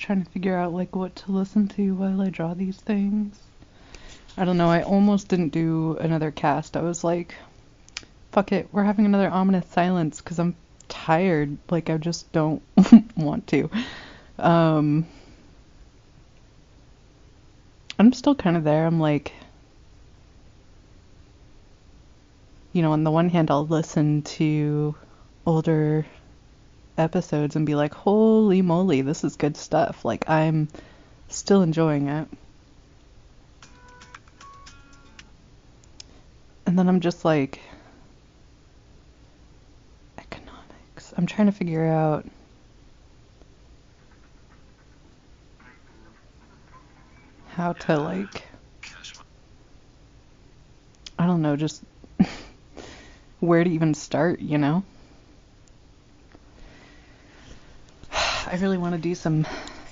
trying to figure out like what to listen to while I draw these things. I don't know, I almost didn't do another cast. I was like, fuck it, we're having another ominous silence because I'm tired. Like, I just don't want to. I'm still kind of there. I'm like, you know, on the one hand, I'll listen to older episodes and be like, holy moly, this is good stuff. Like, I'm still enjoying it. And then I'm just like, economics. I'm trying to figure out how to, like, I don't know, just where to even start, you know? I really want to do some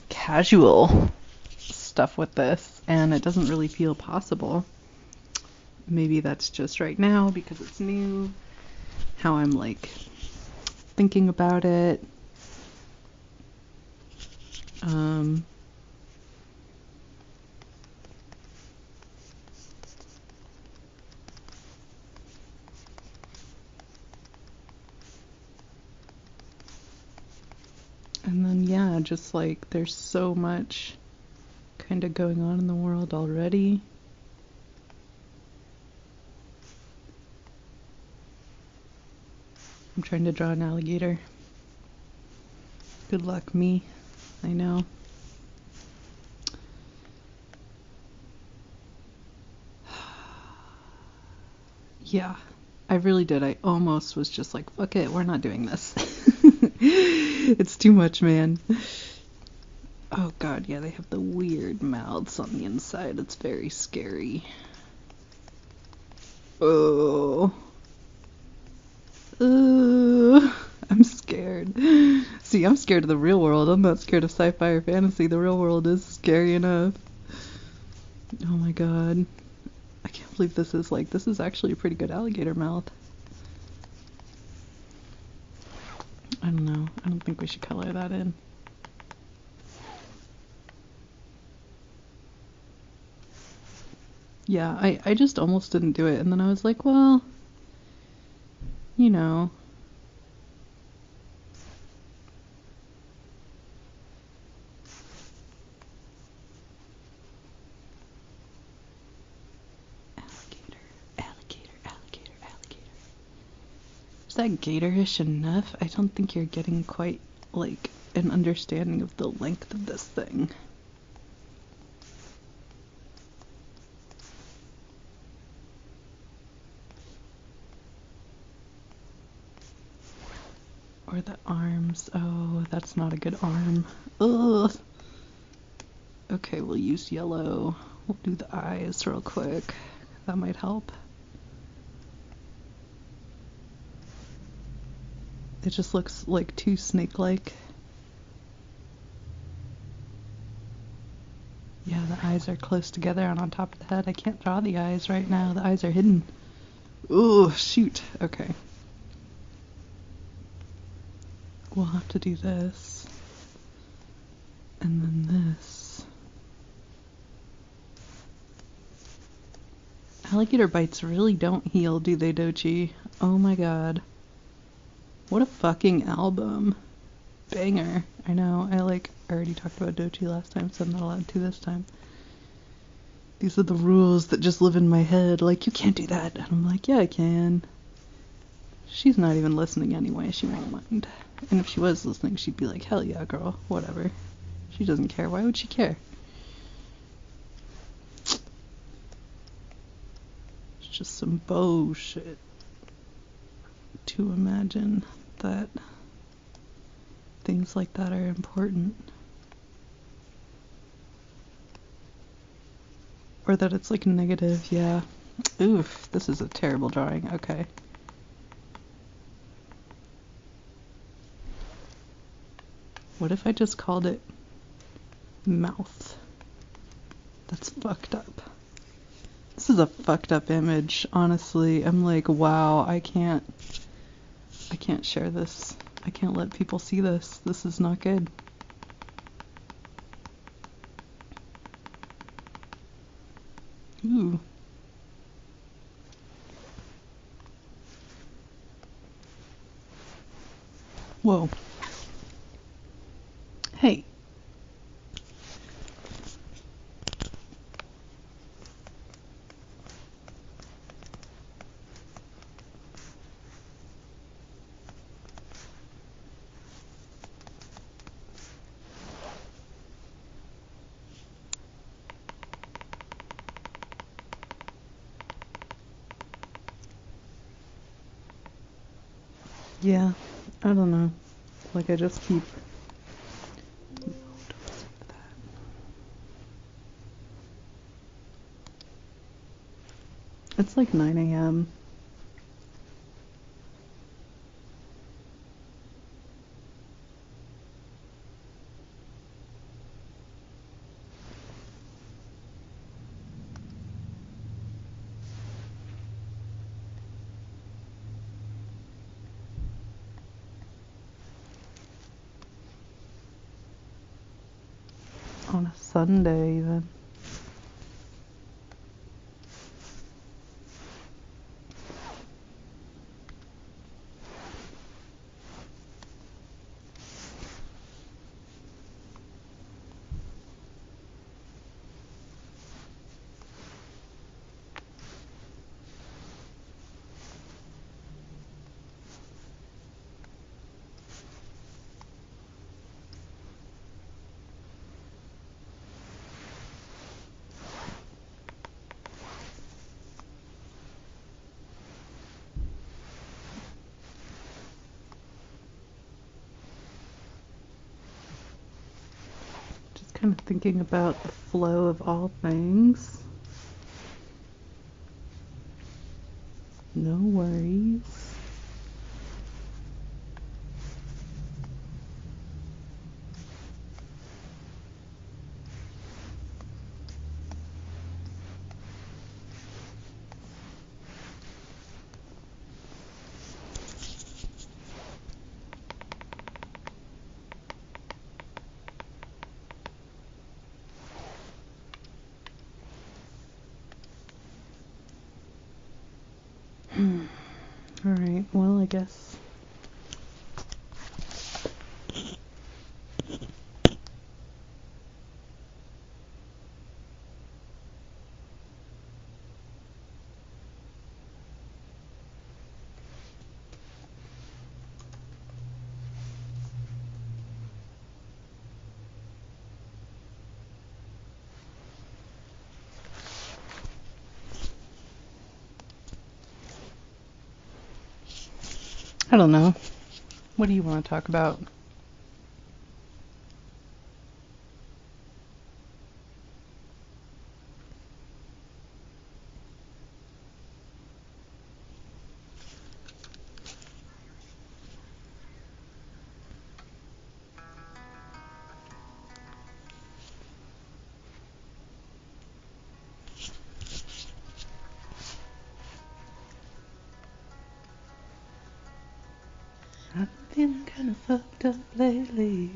casual stuff with this, and it doesn't really feel possible. Maybe that's just right now because it's new, how I'm like thinking about it. And then, yeah, just like there's so much kind of going on in the world already. I'm trying to draw an alligator. Good luck, me. I know. Yeah, I really did. I almost was just like, fuck it, we're not doing this. It's too much, man. Oh god, yeah, they have the weird mouths on the inside. It's very scary. Oh. I'm scared. See, I'm scared of the real world. I'm not scared of sci-fi or fantasy. The real world is scary enough. Oh my god. I can't believe this is actually a pretty good alligator mouth. I don't know. I don't think we should color that in. Yeah, I just almost didn't do it, and then I was like, well, you know. Alligator. Is that gatorish enough? I don't think you're getting quite, like, an understanding of the length of this thing. Or the arms. Oh, that's not a good arm. Ugh. Okay, we'll use yellow. We'll do the eyes real quick. That might help. It just looks like too snake-like. Yeah, the eyes are close together and on top of the head. I can't draw the eyes right now. The eyes are hidden. Ooh, shoot. Okay. We'll have to do this. And then this. Alligator bites really don't heal, do they, Dochi? Oh my god. What a fucking album. Banger. I know, I already talked about Dochi last time, so I'm not allowed to this time. These are the rules that just live in my head. Like, you can't do that. And I'm like, yeah, I can. She's not even listening anyway. She won't mind. And if she was listening, she'd be like, hell yeah, girl. Whatever. She doesn't care. Why would she care? It's just some bullshit to imagine that things like that are important. Or that it's like negative, yeah. Oof, this is a terrible drawing. Okay. What if I just called it mouth? That's fucked up. This is a fucked up image, honestly. I'm like, wow, I can't share this. I can't let people see this. This is not good. Ooh. Whoa. Hey. Yeah, I don't know. Like, I just keep... No, don't say that. It's like 9 a.m. On a Sunday, even. Just kind of thinking about the flow of all things. No worries. Alright, well, I guess. I don't know. What do you want to talk about? I've been feeling kind of fucked up lately.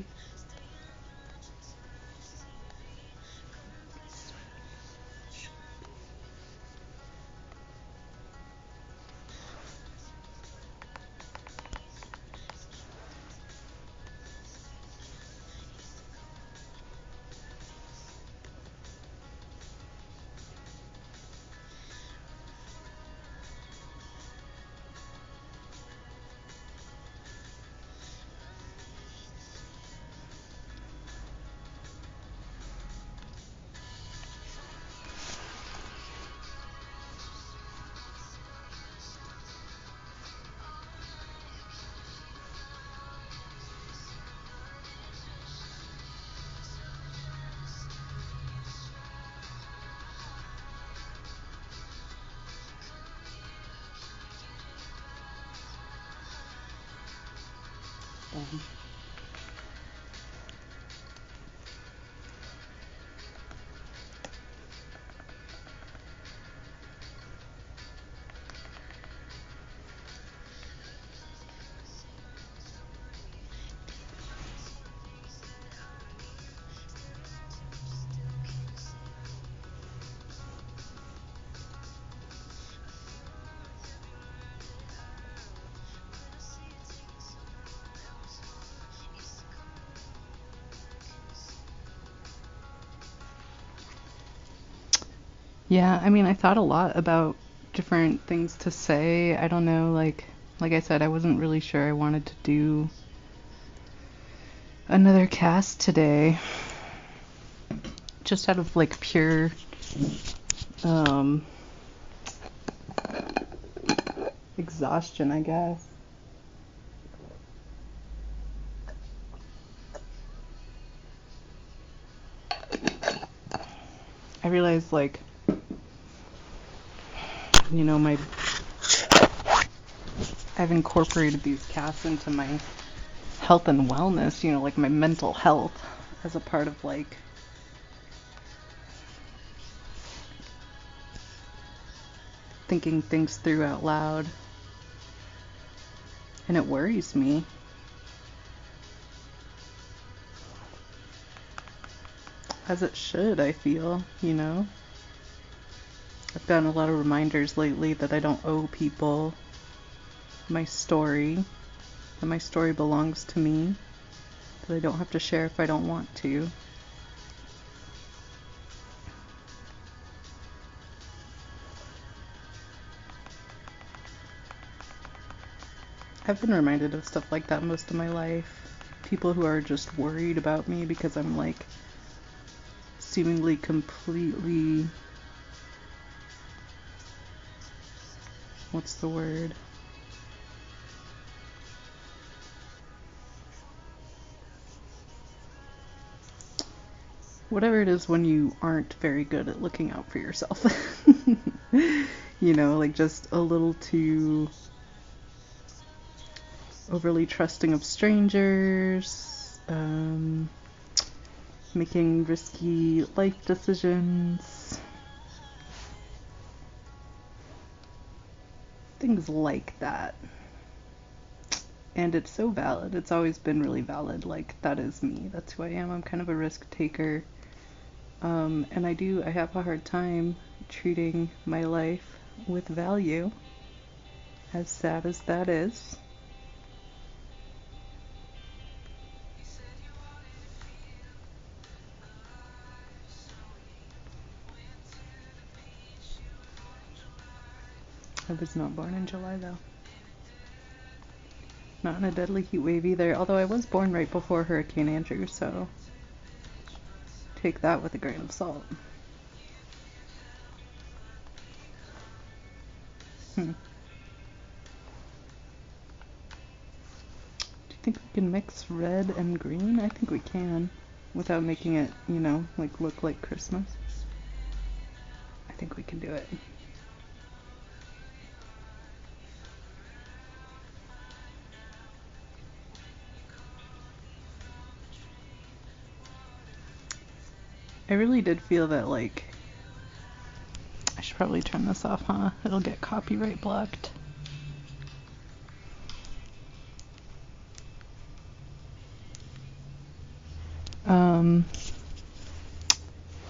Yeah, I mean, I thought a lot about different things to say. I don't know, like I said, I wasn't really sure I wanted to do another cast today. Just out of like pure exhaustion, I guess. I realized, like, you know, I've incorporated these casts into my health and wellness, you know, like my mental health as a part of like thinking things through out loud. And it worries me. As it should, I feel, you know. I've gotten a lot of reminders lately that I don't owe people my story, that my story belongs to me, that I don't have to share if I don't want to. I've been reminded of stuff like that most of my life. People who are just worried about me because I'm like seemingly completely, what's the word? Whatever it is when you aren't very good at looking out for yourself. You know, like just a little too overly trusting of strangers, making risky life decisions, things like that. And it's so valid. It's always been really valid. Like, that is me. That's who I am. I'm kind of a risk taker. And I have a hard time treating my life with value, as sad as that is. I was not born in July, though. Not in a deadly heat wave either, although I was born right before Hurricane Andrew, so take that with a grain of salt. Do you think we can mix red and green? I think we can, without making it, you know, like look like Christmas. I think we can do it. I really did feel that, like, I should probably turn this off, huh? It'll get copyright blocked.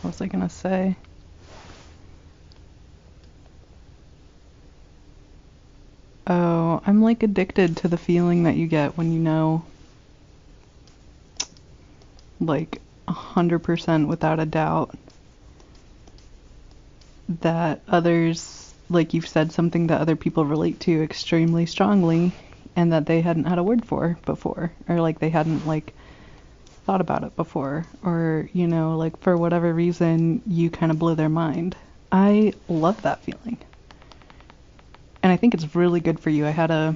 What was I gonna say? Oh, I'm like addicted to the feeling that you get when you know, like 100% without a doubt, that others, like you've said something that other people relate to extremely strongly and that they hadn't had a word for before, or like they hadn't like thought about it before, or, you know, like for whatever reason you kind of blow their mind. I love that feeling. And I think it's really good for you. I had a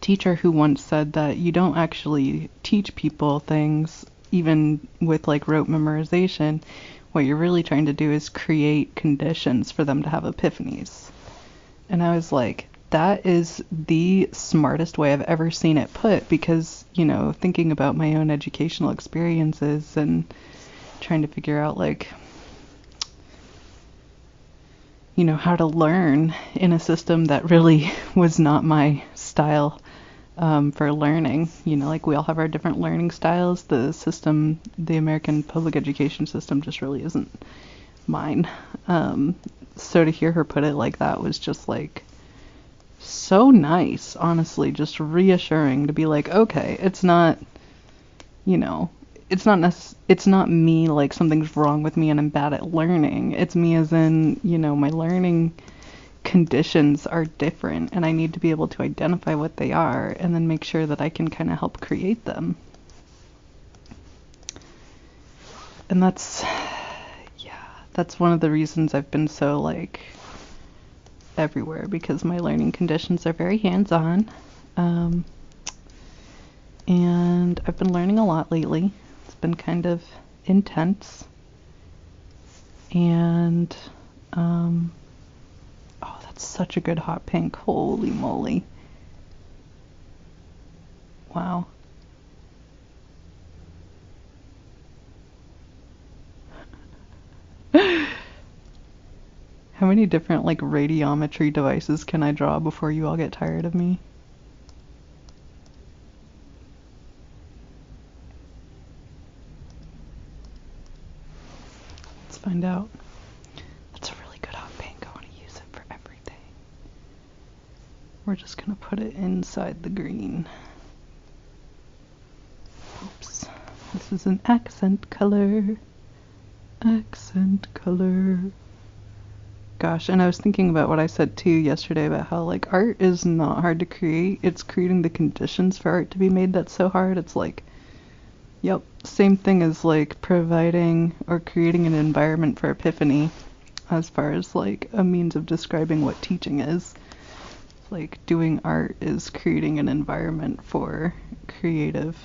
teacher who once said that you don't actually teach people things, even with like rote memorization. What you're really trying to do is create conditions for them to have epiphanies. And I was like, that is the smartest way I've ever seen it put, because, you know, thinking about my own educational experiences and trying to figure out, like, you know, how to learn in a system that really was not my style for learning. You know, like we all have our different learning styles. The system, the American public education system, just really isn't mine. So to hear her put it like that was just like so nice, honestly, just reassuring to be like, okay, it's not, you know, it's not me like something's wrong with me and I'm bad at learning. It's me as in, my learning conditions are different and I need to be able to identify what they are and then make sure that I can kind of help create them. And that's one of the reasons I've been so like everywhere, because my learning conditions are very hands-on. And I've been learning a lot lately. It's been kind of intense. And oh, that's such a good hot pink. Holy moly. Wow. How many different like radiometry devices can I draw before you all get tired of me? Let's find out. That's a really good hot pink. I want to use it for everything. We're just gonna put it inside the green. Oops. This is an accent color. Accent color. Gosh, and I was thinking about what I said too yesterday about how like art is not hard to create. It's creating the conditions for art to be made that's so hard. It's like, yep, same thing as like providing or creating an environment for epiphany as far as like a means of describing what teaching is. Like doing art is creating an environment for creative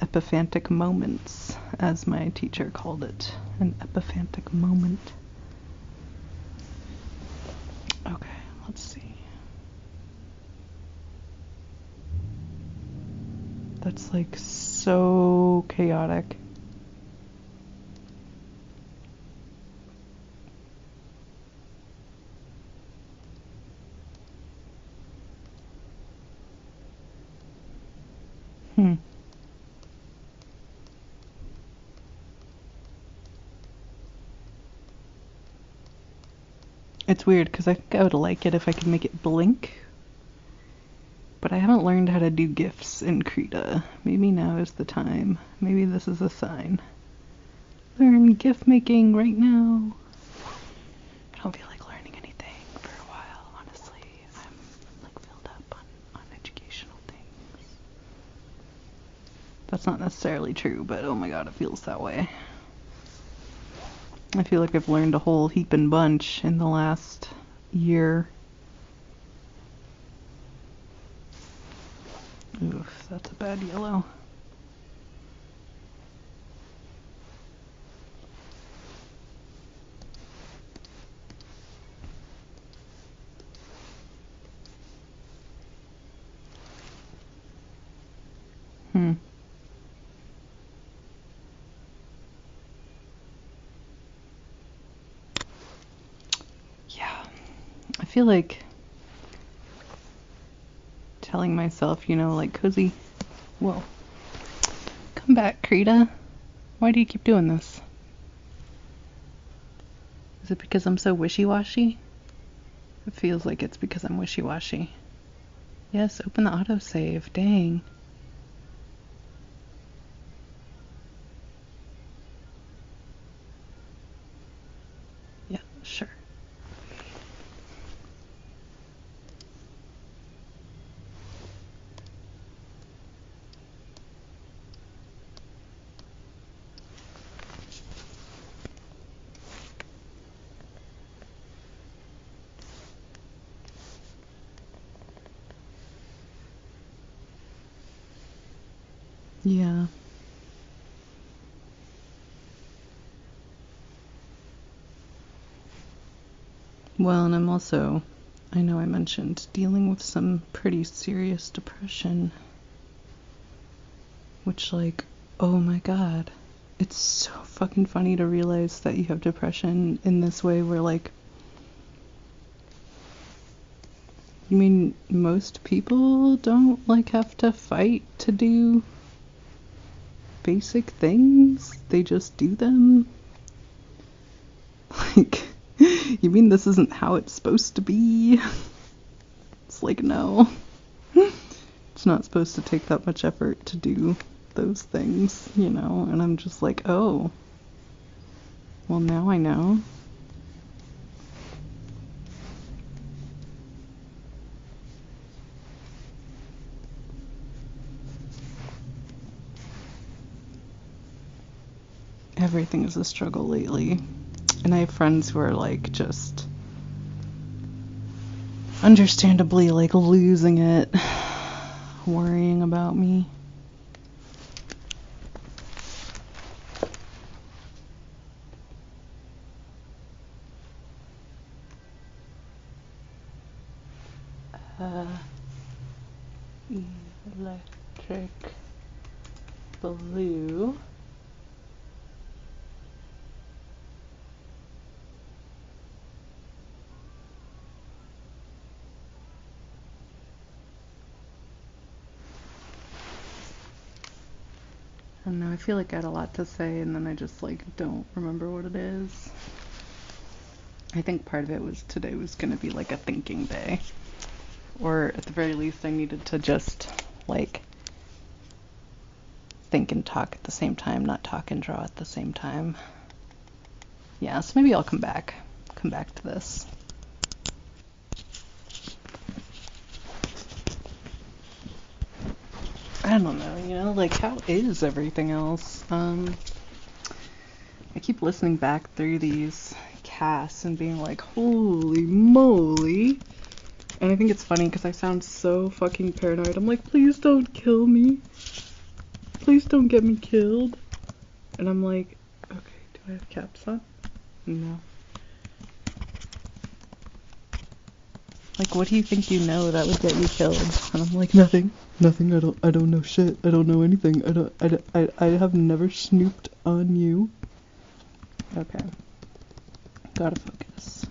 epiphantic moments, as my teacher called it, an epiphantic moment. Okay, let's see. That's like so chaotic. It's weird because I think I would like it if I could make it blink. But I haven't learned how to do GIFs in Krita. Maybe now is the time. Maybe this is a sign. Learn GIF making right now. I don't feel like learning anything for a while, honestly. I'm like filled up on educational things. That's not necessarily true, but oh my god, it feels that way. I feel like I've learned a whole heap and bunch in the last year. Oof, that's a bad yellow. Yeah, I feel like telling myself, like, Cozy, whoa, come back, Krita. Why do you keep doing this? Is it because I'm so wishy-washy? It feels like it's because I'm wishy-washy. Yes, open the autosave. Dang. Yeah, sure. Yeah. Well, and I'm also, I know I mentioned, dealing with some pretty serious depression. Which, like, oh my god. It's so fucking funny to realize that you have depression in this way where, like, you mean most people don't, like, have to fight to do basic things? They just do them? Like, you mean this isn't how it's supposed to be? It's like, no. It's not supposed to take that much effort to do those things, you know, and I'm just like, oh, well, now I know. Everything is a struggle lately. And I have friends who are like just understandably like losing it, worrying about me. Electric blue. I don't know, I feel like I had a lot to say and then I just like don't remember what it is. I think part of it was today was gonna be like a thinking day. Or at the very least I needed to just like think and talk at the same time, not talk and draw at the same time. Yeah, so maybe I'll come back to this. I don't know, you know, like how is everything else? I keep listening back through these casts and being like, holy moly. And I think it's funny because I sound so fucking paranoid. I'm like, please don't kill me. Please don't get me killed. And I'm like, okay, do I have caps on? No. Like, what do you think you know that would get you killed? And I'm like, nothing, I don't know shit, I don't know anything, I have never snooped on you. Okay. Gotta focus.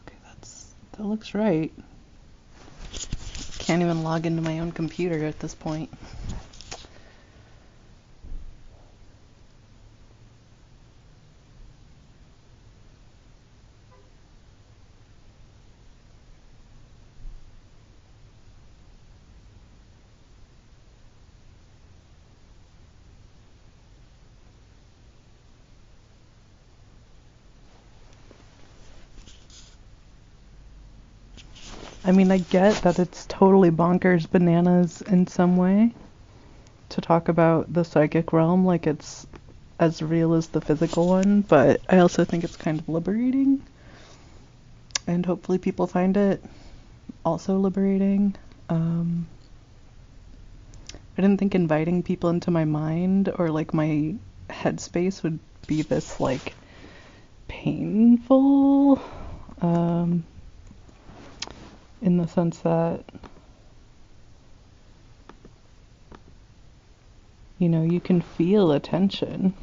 Okay, that looks right. Can't even log into my own computer at this point. I mean, I get that it's totally bonkers bananas in some way to talk about the psychic realm like it's as real as the physical one, but I also think it's kind of liberating. And hopefully people find it also liberating. I didn't think inviting people into my mind or like my headspace would be this like painful. In the sense that, you know, you can feel a tension.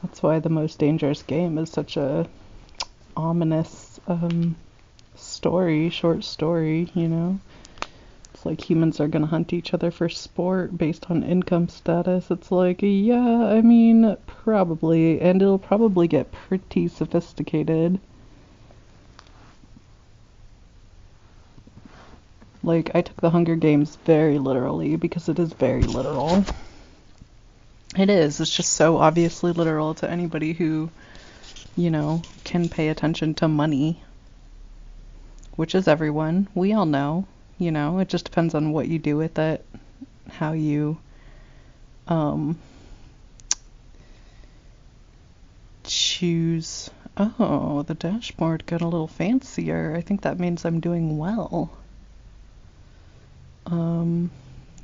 That's why the Most Dangerous Game is such a ominous short story, you know? It's like humans are gonna hunt each other for sport based on income status. It's like, yeah, I mean, probably, and it'll probably get pretty sophisticated. Like, I took the Hunger Games very literally because it is very literal. It is. It's just so obviously literal to anybody who, you know, can pay attention to money. Which is everyone. We all know, you know. It just depends on what you do with it, how you choose. Oh, the dashboard got a little fancier. I think that means I'm doing well.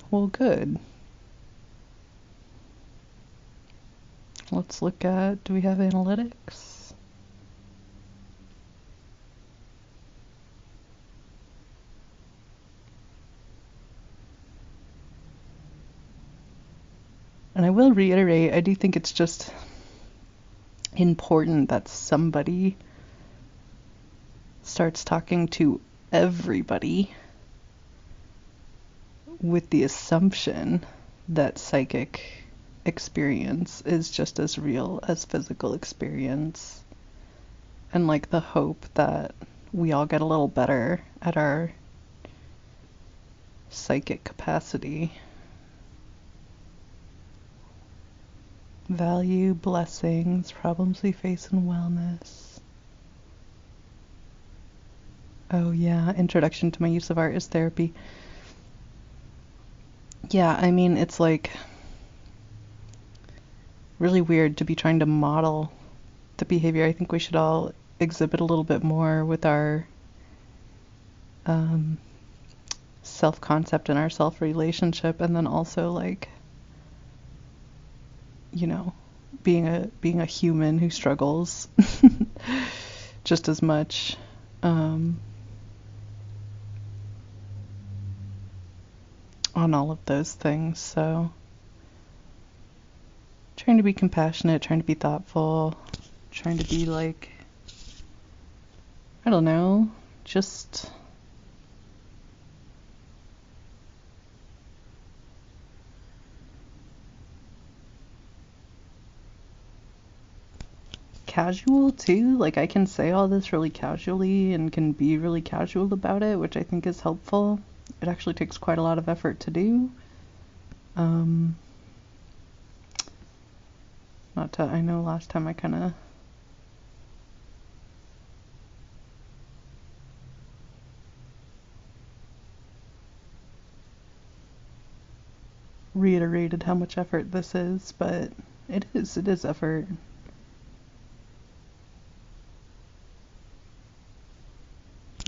Well, good. Let's look at, do we have analytics? And I will reiterate, I do think it's just important that somebody starts talking to everybody with the assumption that psychic experience is just as real as physical experience, and like the hope that we all get a little better at our psychic capacity. Value, blessings, problems we face, and wellness. Oh yeah, introduction to my use of art is therapy. Yeah, I mean, it's like really weird to be trying to model the behavior. I think we should all exhibit a little bit more with our self-concept and our self-relationship, and then also like, you know, being a human who struggles just as much. On all of those things. So trying to be compassionate, trying to be thoughtful, trying to be like, I don't know, just casual too. Like I can say all this really casually and can be really casual about it, which I think is helpful. It actually takes quite a lot of effort to do. I know last time I kind of reiterated how much effort this is, but it is effort.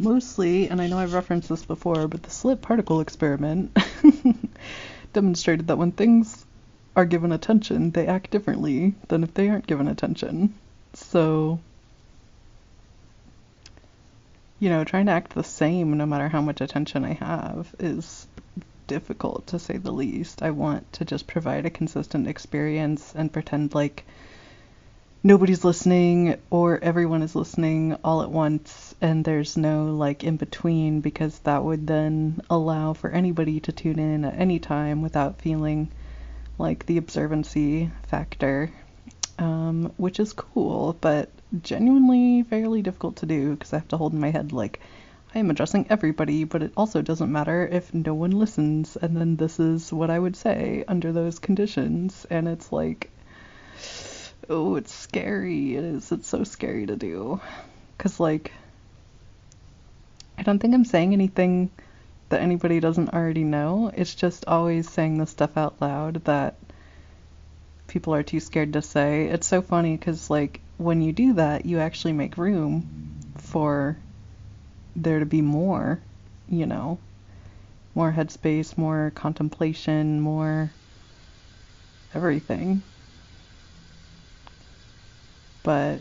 Mostly, and I know I've referenced this before, but the slit particle experiment demonstrated that when things are given attention, they act differently than if they aren't given attention. So, you know, trying to act the same no matter how much attention I have is difficult, to say the least. I want to just provide a consistent experience and pretend like nobody's listening or everyone is listening all at once and there's no like in between, because that would then allow for anybody to tune in at any time without feeling like the observancy factor, which is cool, but genuinely fairly difficult to do because I have to hold in my head like I am addressing everybody, but it also doesn't matter if no one listens, and then this is what I would say under those conditions, and it's like, oh, it's scary. It's so scary to do. Because, like, I don't think I'm saying anything that anybody doesn't already know. It's just always saying the stuff out loud that people are too scared to say. It's so funny because, like, when you do that, you actually make room for there to be more, you know, more headspace, more contemplation, more everything. But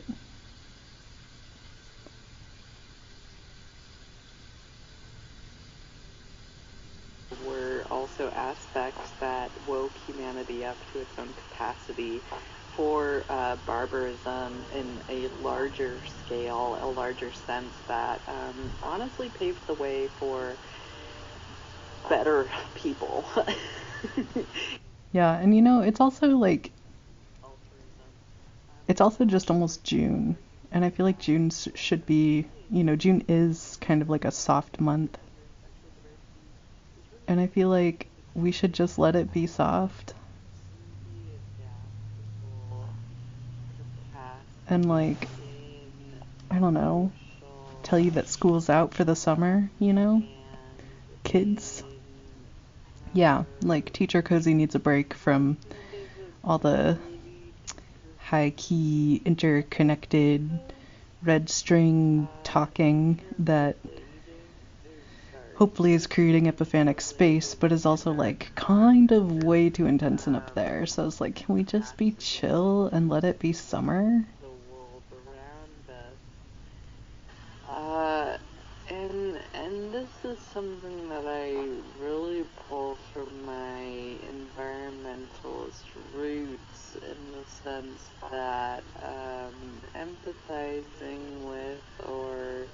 were also aspects that woke humanity up to its own capacity for barbarism in a larger scale, a larger sense that honestly paved the way for better people. yeah, and you know, it's also like, it's also just almost June, and I feel like June should be, you know, June is kind of like a soft month, and I feel like we should just let it be soft. And like, I don't know, tell you that school's out for the summer, you know? Kids. Yeah, like teacher cozy needs a break from all the high key, interconnected, red string talking that hopefully is creating epiphanic space, but is also like kind of way too intense and up there. So it's like, can we just be chill and let it be summer? And this is something that I really pull from my environmentalist roots, in the sense that empathizing with or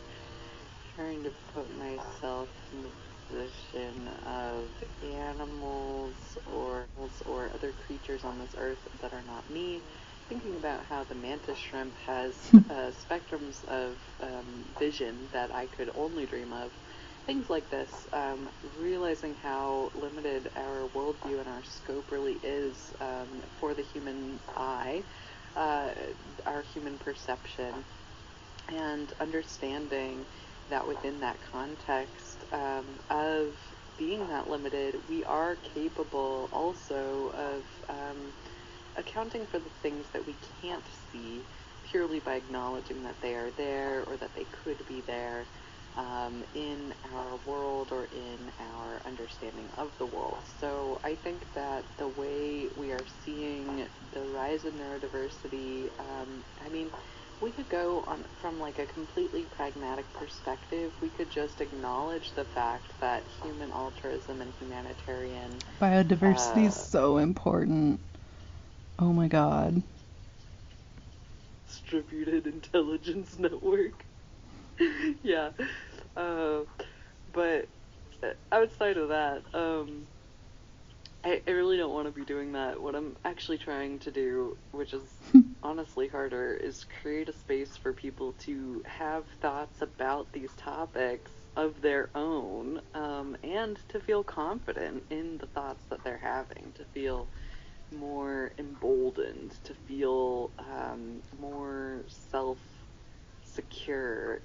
trying to put myself in the position of animals or other creatures on this earth that are not me, thinking about how the mantis shrimp has spectrums of vision that I could only dream of, things like this, realizing how limited our worldview and our scope really is for the human eye, uh, our human perception, and understanding that within that context of being that limited, we are capable also of accounting for the things that we can't see purely by acknowledging that they are there or that they could be there in our world or in our understanding of the world. So I think that the way we are seeing the rise in neurodiversity, I mean, we could go on from like a completely pragmatic perspective. We could just acknowledge the fact that human altruism and humanitarian Biodiversity is so important. Oh my god. Distributed intelligence network. Yeah. But outside of that, I really don't want to be doing that. What I'm actually trying to do, which is honestly harder, is create a space for people to have thoughts about these topics of their own, and to feel confident in the thoughts that they're having, to feel more emboldened, to feel more self-secure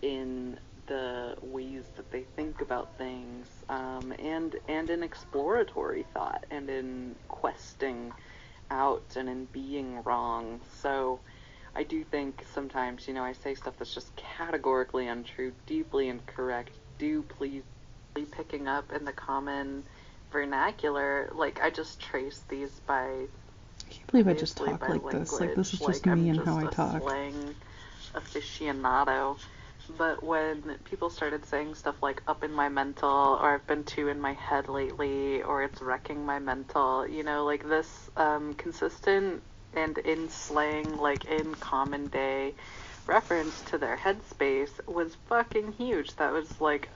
in the ways that they think about things, and in exploratory thought, and in questing out, and in being wrong. So I do think sometimes, I say stuff that's just categorically untrue, deeply incorrect. Do please be picking up in the common vernacular. Like, I just trace these by, I can't believe I just obviously, talk by like language. this. Like, this is just Like, me I'm and how I just a talk. slang aficionado. But when people started saying stuff like up in my mental, or I've been too in my head lately, or it's wrecking my mental, like this consistent and in slang, like in common day reference to their headspace was fucking huge. That was like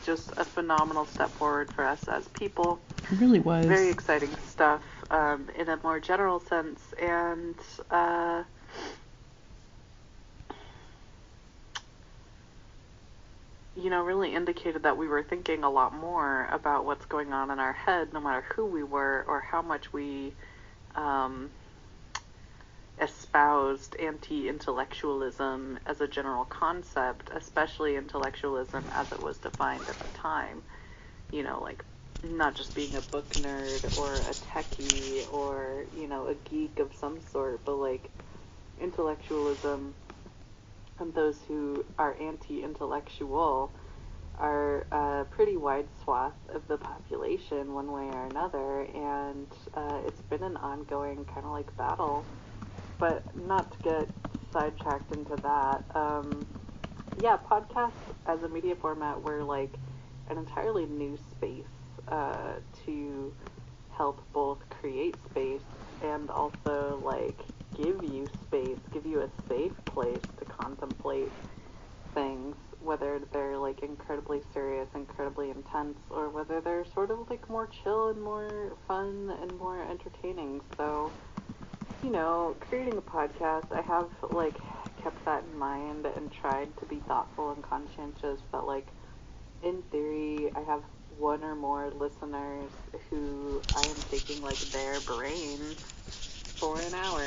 just a phenomenal step forward for us as people. It really was. Very exciting stuff in a more general sense. And really indicated that we were thinking a lot more about what's going on in our head, no matter who we were or how much we espoused anti-intellectualism as a general concept, especially intellectualism as it was defined at the time. Like, not just being a book nerd or a techie or, a geek of some sort, but like intellectualism, and those who are anti-intellectual are a pretty wide swath of the population one way or another, and it's been an ongoing kind of like battle. But not to get sidetracked into that, yeah, podcasts as a media format were like an entirely new space to help both create space and also like give you space, give you a safe place to contemplate things, whether they're like incredibly serious, incredibly intense, or whether they're sort of like more chill and more fun and more entertaining. So, creating a podcast, I have like kept that in mind and tried to be thoughtful and conscientious that, like, in theory, I have one or more listeners who I am taking like their brains for an hour,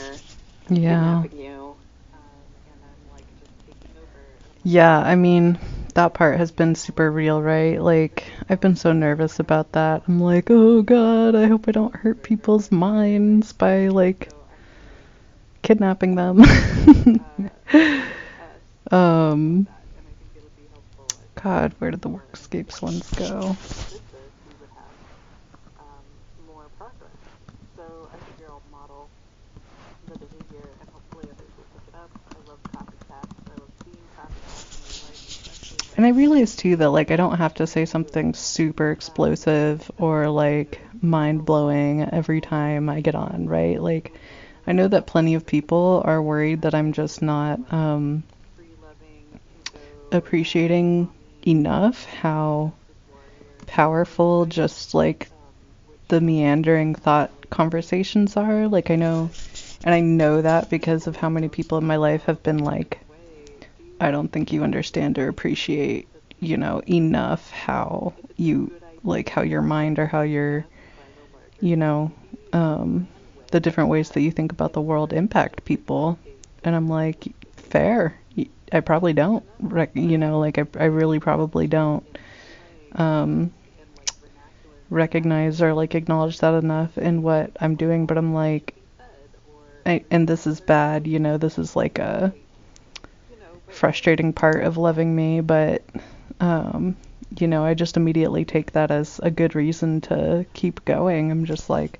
Yeah. kidnapping you, and I'm like just taking over. Yeah, I mean, that part has been super real, right? Like, I've been so nervous about that. I'm like, oh god, I hope I don't hurt people's minds by, like, kidnapping them. God, where did the Workscapes ones go? More progress. So I figure I'll model the behavior, and hopefully others will pick it up. I love copycats. I love seeing copycats in real life, especially. And I realize too that, like, I don't have to say something super explosive or like mind-blowing every time I get on, right? Like, I know that plenty of people are worried that I'm just not appreciating enough how powerful just like the meandering thought conversations are. Like, I know that because of how many people in my life have been like, I don't think you understand or appreciate, enough how you, like, how your mind or how your, you know, the different ways that you think about the world impact people. And I'm like, fair. I probably don't, like I really probably don't um, recognize or like acknowledge that enough in what I'm doing. But I'm like, and this is bad, this is like a frustrating part of loving me, but I just immediately take that as a good reason to keep going. I'm just like,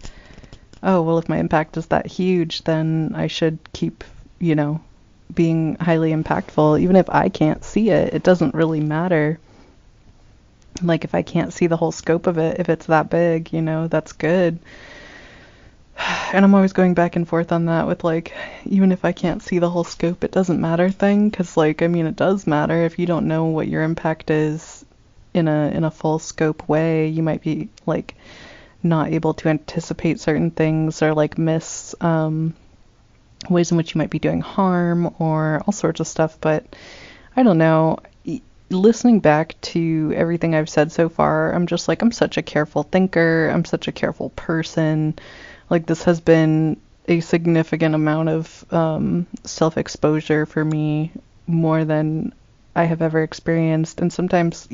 oh, well, if my impact is that huge, then I should keep, being highly impactful. Even if I can't see it, it doesn't really matter. Like, if I can't see the whole scope of it, if it's that big, that's good. And I'm always going back and forth on that with, like, even if I can't see the whole scope, it doesn't matter thing. Because, like, I mean, it does matter. If you don't know what your impact is in a full scope way, you might be, like, not able to anticipate certain things, or, like, miss ways in which you might be doing harm or all sorts of stuff. But I don't know. Listening back to everything I've said so far, I'm just like, I'm such a careful thinker. I'm such a careful person. Like, this has been a significant amount of self-exposure for me, more than I have ever experienced. And sometimes,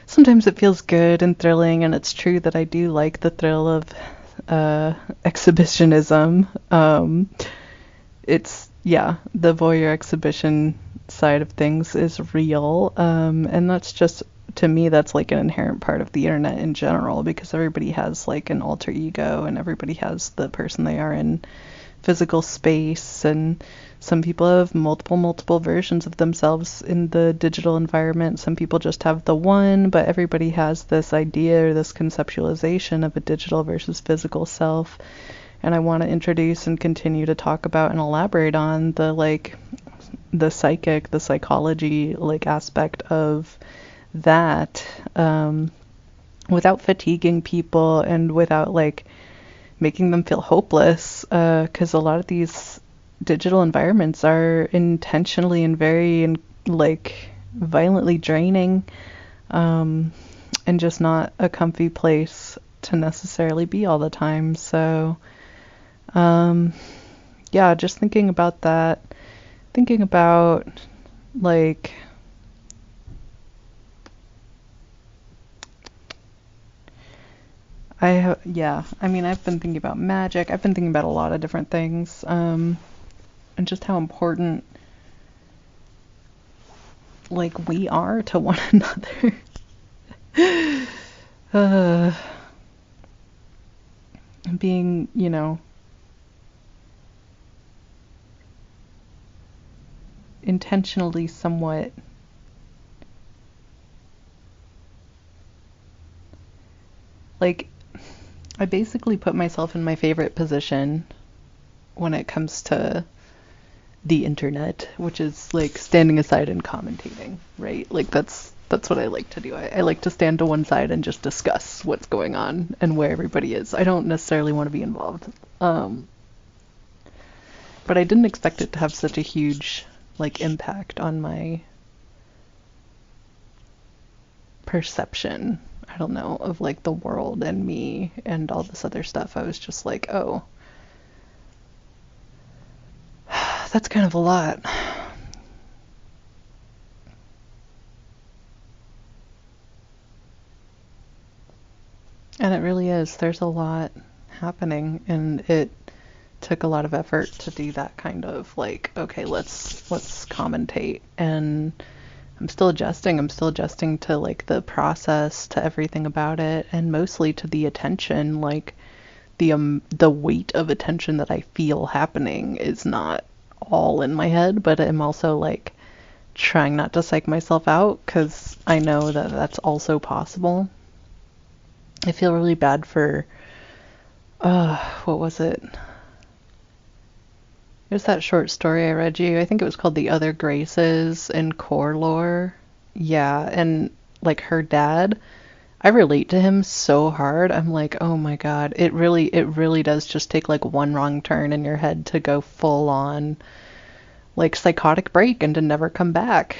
sometimes it feels good and thrilling, and it's true that I do like the thrill of exhibitionism. The voyeur exhibition side of things is real, and that's just, to me, that's like an inherent part of the internet in general, because everybody has like an alter ego, and everybody has the person they are in physical space, and some people have multiple versions of themselves in the digital environment. Some people just have the one, but everybody has this idea or this conceptualization of a digital versus physical self. And I want to introduce and continue to talk about and elaborate on the psychology, like, aspect of that, without fatiguing people and without, like, making them feel hopeless, because a lot of these digital environments are intentionally and very, like, violently draining, and just not a comfy place to necessarily be all the time. So just thinking about that, thinking about, like, I've been thinking about magic. I've been thinking about a lot of different things, and just how important, like, we are to one another. Being, intentionally somewhat like, I basically put myself in my favorite position when it comes to the internet, which is like standing aside and commentating, right? Like, that's what I like to do. I like to stand to one side and just discuss what's going on and where everybody is. I don't necessarily want to be involved. But I didn't expect it to have such a huge, like, impact on my perception, I don't know, of, like, the world and me and all this other stuff. I was just like, oh, that's kind of a lot. And it really is. There's a lot happening, and it took a lot of effort to do that kind of, like, okay, let's commentate. And I'm still adjusting to, like, the process, to everything about it, and mostly to the attention. Like, the weight of attention that I feel happening is not all in my head, but I'm also, like, trying not to psych myself out, because I know that that's also possible. I feel really bad for what was it? It was that short story I read you. I think it was called The Other Graces in Core Lore. Yeah, and, like, her dad, I relate to him so hard. I'm like, oh my god, it really does just take, like, one wrong turn in your head to go full on, like, psychotic break and to never come back.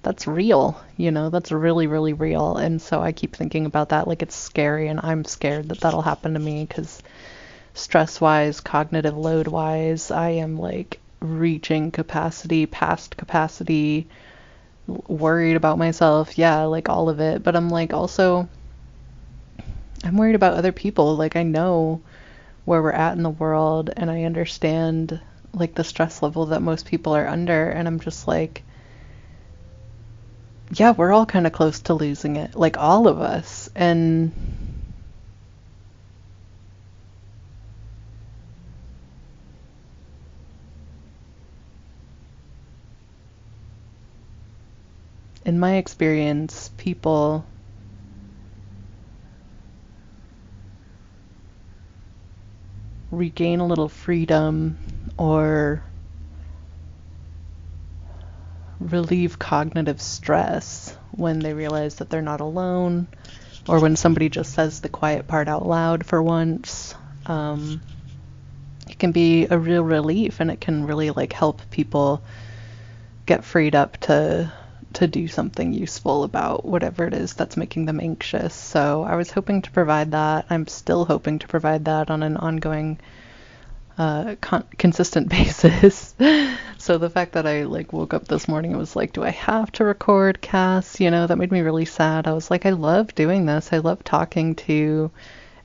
that's real, you know, that's really, really real. And so I keep thinking about that, like it's scary, and I'm scared that that'll happen to me because stress-wise, cognitive load-wise, I am like reaching capacity, past capacity, worried about myself, yeah, like all of it. But I'm like also, I'm worried about other people. Like I know where we're at in the world, and I understand like the stress level that most people are under, and I'm just like, yeah, we're all kind of close to losing it, like all of us. And in my experience, people regain a little freedom or relieve cognitive stress when they realize that they're not alone, or when somebody just says the quiet part out loud for once. It can be a real relief, and it can really like help people get freed up to do something useful about whatever it is that's making them anxious. So I was hoping to provide that. I'm still hoping to provide that on an ongoing consistent basis. So the fact that I like woke up this morning and was like, do I have to record casts? You know, that made me really sad. I was like, I love doing this. I love talking to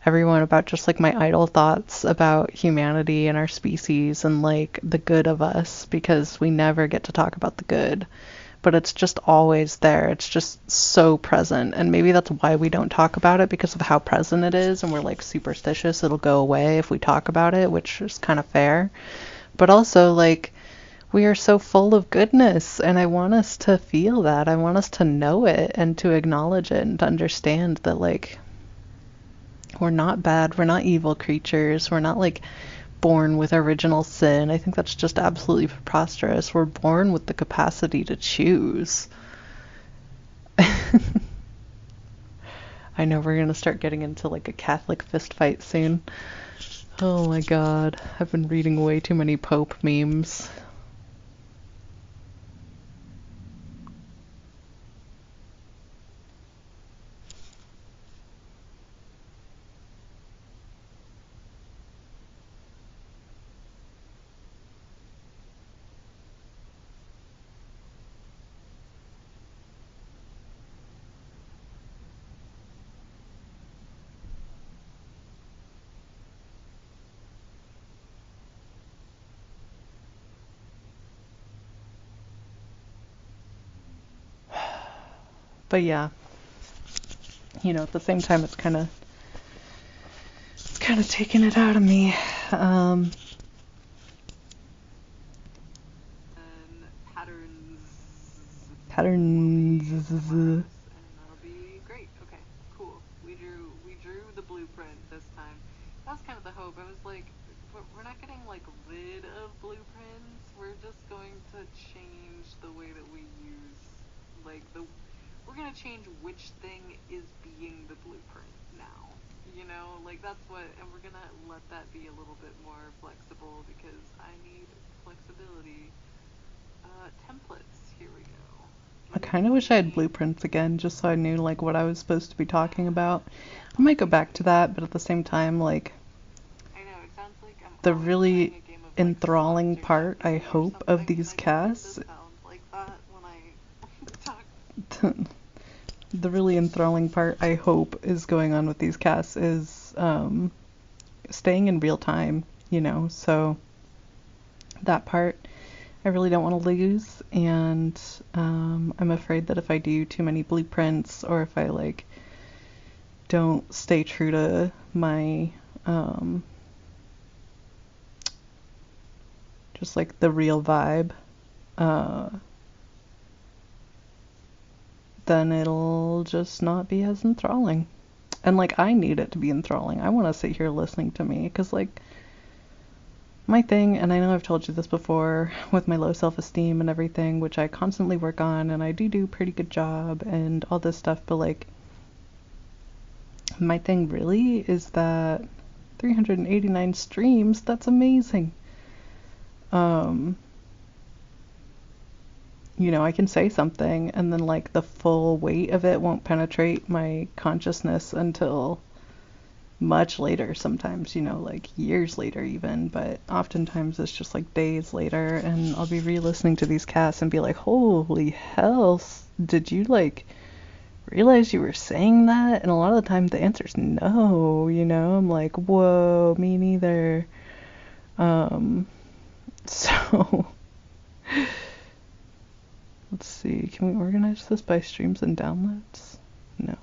everyone about just like my idle thoughts about humanity and our species and like the good of us, because we never get to talk about the good, but it's just always there. It's just so present. And maybe that's why we don't talk about it, because of how present it is, and we're like superstitious it'll go away if we talk about it, which is kind of fair. But also like we are so full of goodness, and I want us to feel that. I want us to know it and to acknowledge it and to understand that like we're not bad, we're not evil creatures, we're not like born with original sin. I think that's just absolutely preposterous. We're born with the capacity to choose. I know we're gonna start getting into like a Catholic fist fight soon. Oh my god, I've been reading way too many Pope memes. But yeah, you know, at the same time, it's kind of taking it out of me. Patterns. And that'll be great. Okay, cool. We drew the blueprint this time. That was kind of the hope. I was like, we're not getting like rid of blueprints. We're just going to change the way that we use like we're gonna change which thing is being the blueprint now. You know, like that's what, and we're gonna let that be a little bit more flexible because I need flexibility. Templates. Here we go. I kind of wish I had blueprints again, just so I knew like what I was supposed to be talking about. I might go back to that, but at the same time, like I know, it sounds like I'm the always really playing a game of like enthralling slots or part, I Jeopardy or hope, of something, these and I feel like casts, this sounds like that when I talk. the really enthralling part, I hope, is going on with these casts is staying in real time, you know, so that part I really don't want to lose, and I'm afraid that if I do too many blueprints, or if I like don't stay true to my just like the real vibe, then it'll just not be as enthralling. And like I need it to be enthralling. I want to sit here listening to me, because like my thing, and I know I've told you this before, with my low self-esteem and everything, which I constantly work on, and I do a pretty good job and all this stuff, but like my thing really is that 389 streams, that's amazing. you know, I can say something and then like the full weight of it won't penetrate my consciousness until much later sometimes, you know, like years later even, but oftentimes it's just like days later, and I'll be re-listening to these casts and be like, holy hell, did you like realize you were saying that? And a lot of the time the answer is no, you know. I'm like, whoa, me neither. So let's see, can we organize this by streams and downloads? No.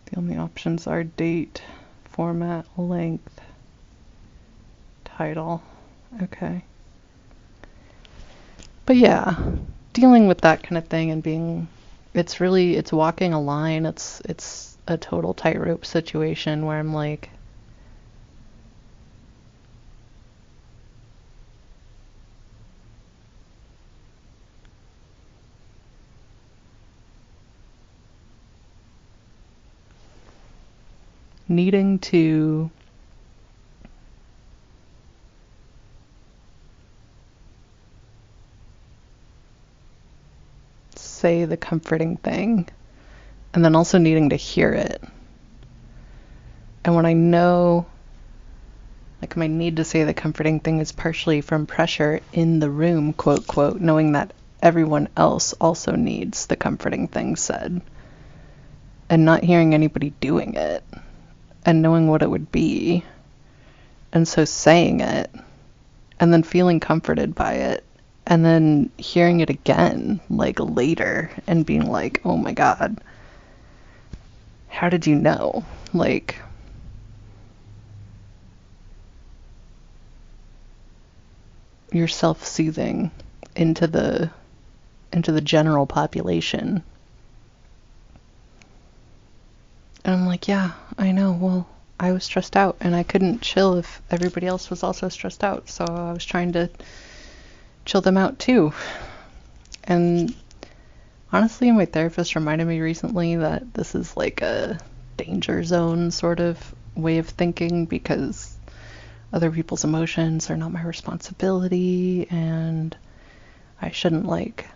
The only options are date, format, length, title. Okay. But yeah, dealing with that kind of thing and being, it's walking a line. It's a total tightrope situation where I'm like, needing to say the comforting thing and then also needing to hear it. And when I know, like, my need to say the comforting thing is partially from pressure in the room, quote, quote, knowing that everyone else also needs the comforting thing said, and not hearing anybody doing it, and knowing what it would be, and so saying it, and then feeling comforted by it, and then hearing it again, like, later, and being like, oh my god, how did you know? Like, you're self-soothing into the general population. And I'm like, yeah, I know, well, I was stressed out, and I couldn't chill if everybody else was also stressed out, so I was trying to chill them out too. And honestly, my therapist reminded me recently that this is like a danger zone sort of way of thinking, because other people's emotions are not my responsibility, and I shouldn't like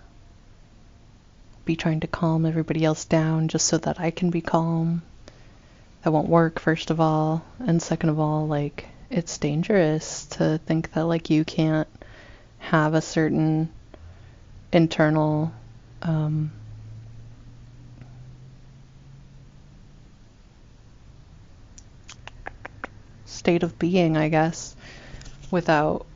be trying to calm everybody else down just so that I can be calm. That won't work, first of all, and second of all, like, it's dangerous to think that like you can't have a certain internal state of being, I guess, without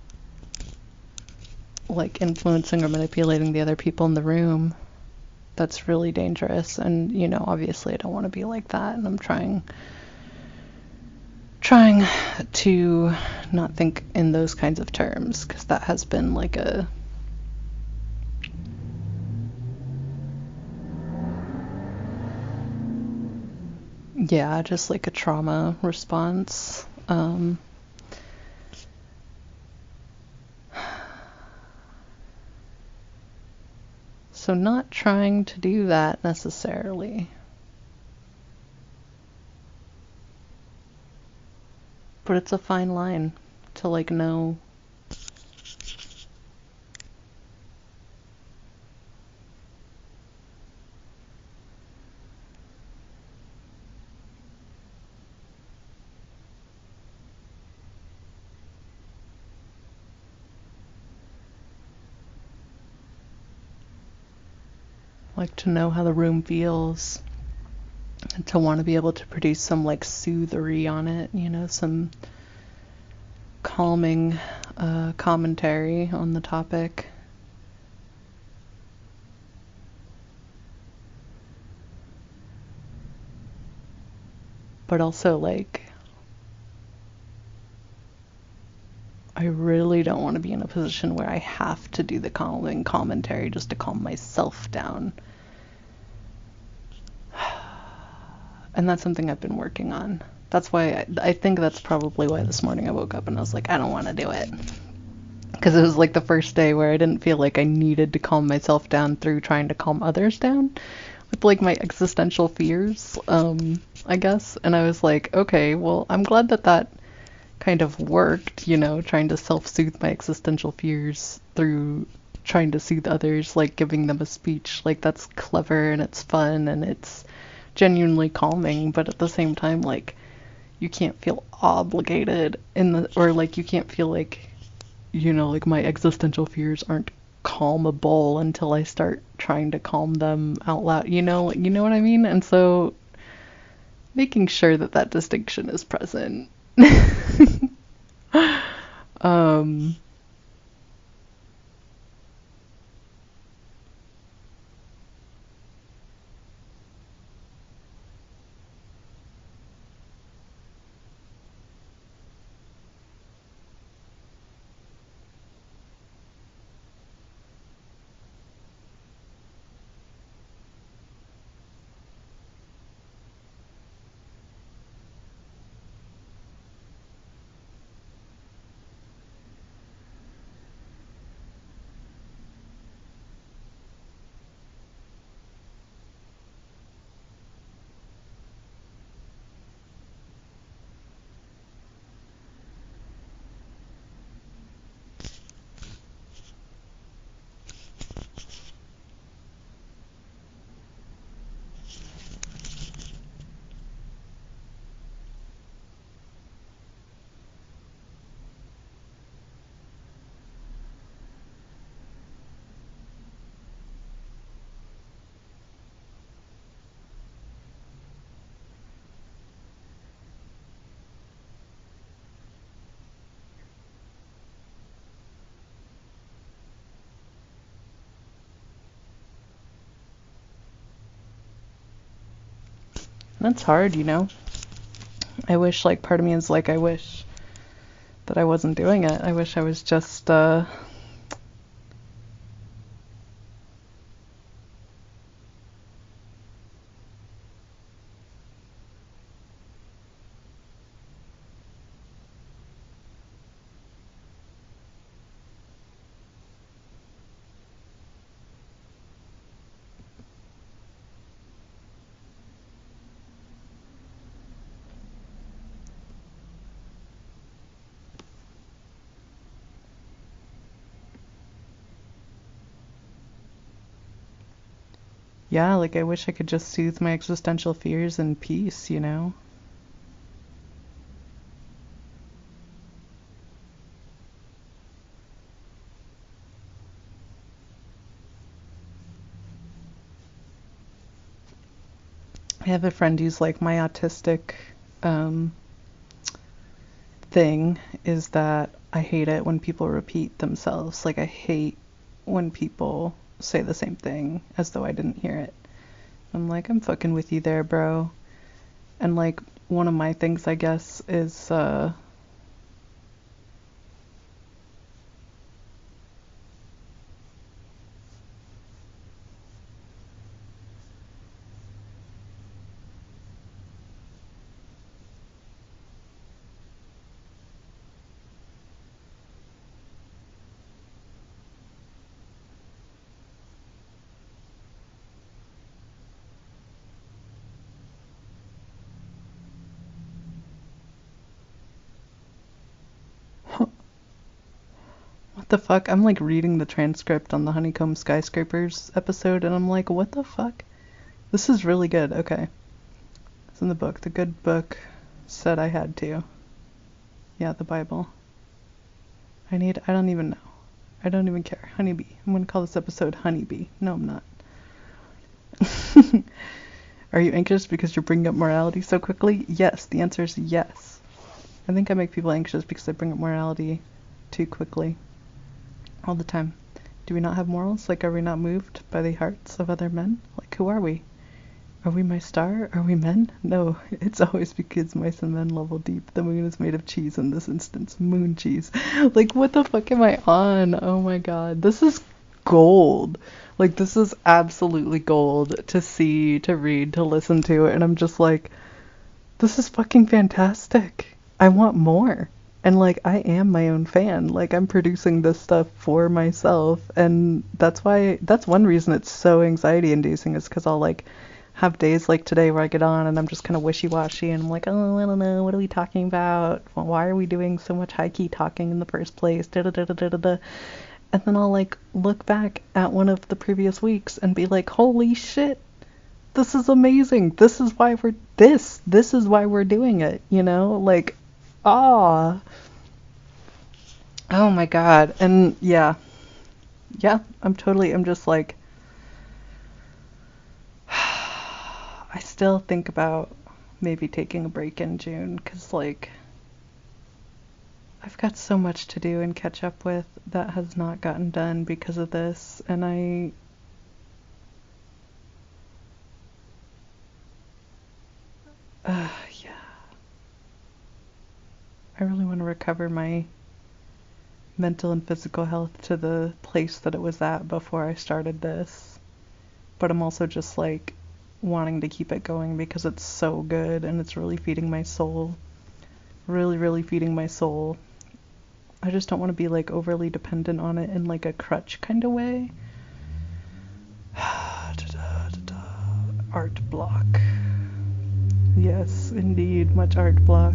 like influencing or manipulating the other people in the room. That's really dangerous, and you know, obviously I don't want to be like that, and I'm trying to not think in those kinds of terms, because that has been like a just like a trauma response. So not trying to do that necessarily. But it's a fine line to like know to know how the room feels, and to want to be able to produce some like soothery on it, you know, some calming commentary on the topic. But also, like, I really don't want to be in a position where I have to do the calming commentary just to calm myself down. And that's something I've been working on. That's why I think that's probably why this morning I woke up and I was like, I don't want to do it. Because it was like the first day where I didn't feel like I needed to calm myself down through trying to calm others down with like my existential fears, I guess. And I was like, okay, well, I'm glad that kind of worked, you know, trying to self-soothe my existential fears through trying to soothe others, like giving them a speech. Like that's clever and it's fun and it's genuinely calming, but at the same time, like you can't feel obligated in the, or like you can't feel like, you know, like my existential fears aren't calmable until I start trying to calm them out loud. You know what I mean? And so making sure that that distinction is present. um that's hard, you know. I wish, like, part of me is like, I wish that I wasn't doing it. I wish I was just yeah, like I wish I could just soothe my existential fears in peace, you know? I have a friend who's like, my autistic um, thing is that I hate it when people repeat themselves. Like, I hate when people say the same thing as though I didn't hear it. I'm like, I'm fucking with you there, bro. And like, one of my things, I guess, is what the fuck? I'm like reading the transcript on the Honeycomb Skyscrapers episode, and I'm like, what the fuck? This is really good. Okay. It's in the book. The good book said I had to. Yeah, the Bible. I don't even know. I don't even care. Honeybee. I'm gonna call this episode Honeybee. No, I'm not. Are you anxious because you're bringing up morality so quickly? Yes, the answer is yes. I think I make people anxious because I bring up morality too quickly. All the time. Do we not have morals? Like, are we not moved by the hearts of other men? Like, who are we? Are we my star? Are we men? No, it's always because mice and men level deep. The moon is made of cheese in this instance. Moon cheese. Like, what the fuck am I on? Oh my god. This is gold. Like, this is absolutely gold to see, to read, to listen to. And I'm just like, this is fucking fantastic. I want more. And like, I am my own fan. Like, I'm producing this stuff for myself. And that's one reason it's so anxiety inducing, is because I'll like have days like today where I get on and I'm just kind of wishy-washy and I'm like, oh, I don't know, what are we talking about? Why are we doing so much high-key talking in the first place? Da da da da da da. and then I'll like look back at one of the previous weeks and be like, holy shit, this is amazing. This is why we're doing it, you know? Like, ah. Oh my god. And yeah. Yeah, I'm just like I still think about maybe taking a break in June, 'cause like I've got so much to do and catch up with that has not gotten done because of this, and yeah, I really want to recover my mental and physical health to the place that it was at before I started this. But I'm also just like wanting to keep it going because it's so good and it's really feeding my soul. Really, really feeding my soul. I just don't want to be like overly dependent on it in like a crutch kind of way. Art block. Yes, indeed, much art block.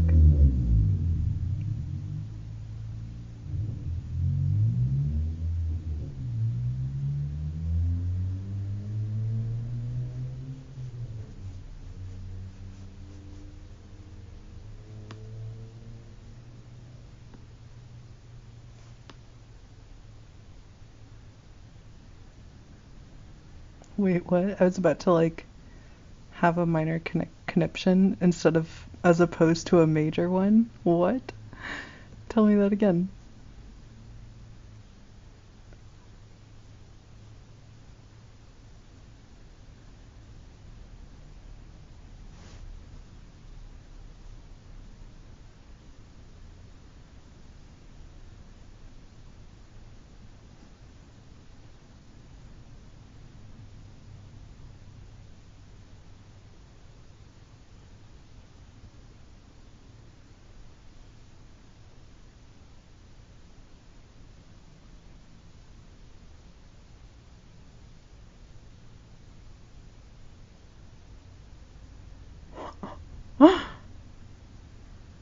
Wait, what? I was about to like have a minor conniption instead of as opposed to a major one. What? Tell me that again.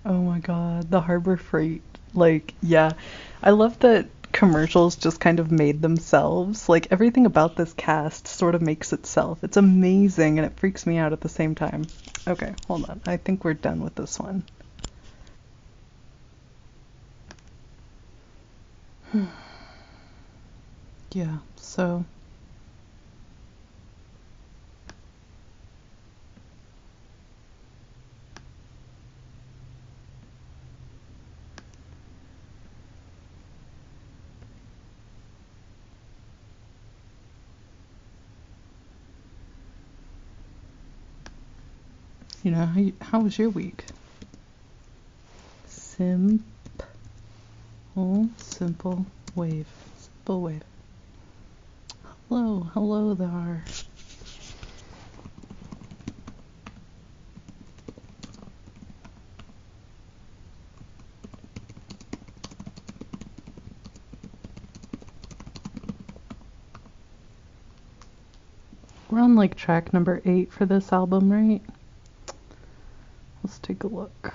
Oh my god, the Harbor Freight. Like, yeah. I love that commercials just kind of made themselves. Like, everything about this cast sort of makes itself. It's amazing and it freaks me out at the same time. Okay, hold on. I think we're done with this one. Yeah, so. You know, how was your week? Simple, simple wave. Simple wave. Hello, hello there. We're on like track number 8 for this album, right? Let's take a look.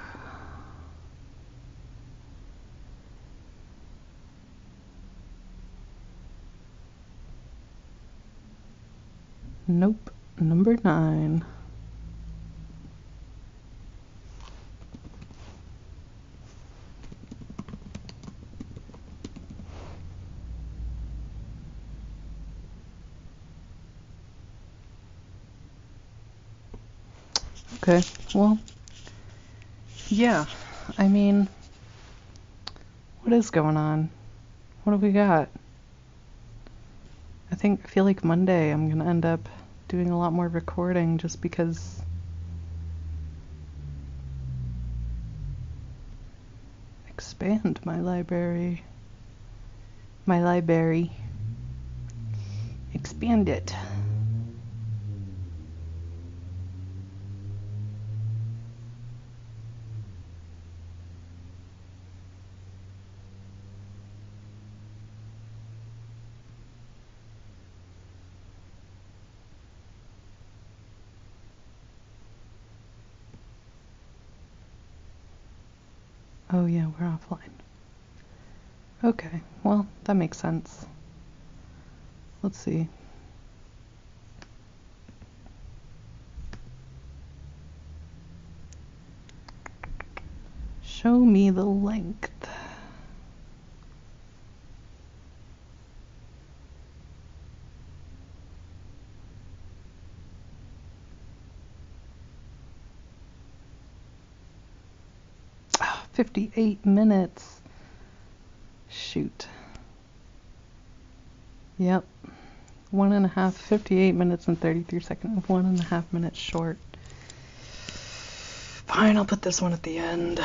Nope, number 9. Okay, well, yeah, I mean, what is going on? What have we got? I feel like Monday I'm gonna end up doing a lot more recording just because expand my library. My library. Expand it. Oh yeah, we're offline. Okay, well, that makes sense. Let's see. Show me the length. Oh, 58 minutes. Shoot. Yep. 58 minutes and 33 seconds. 1.5 minutes short. Fine, I'll put this one at the end.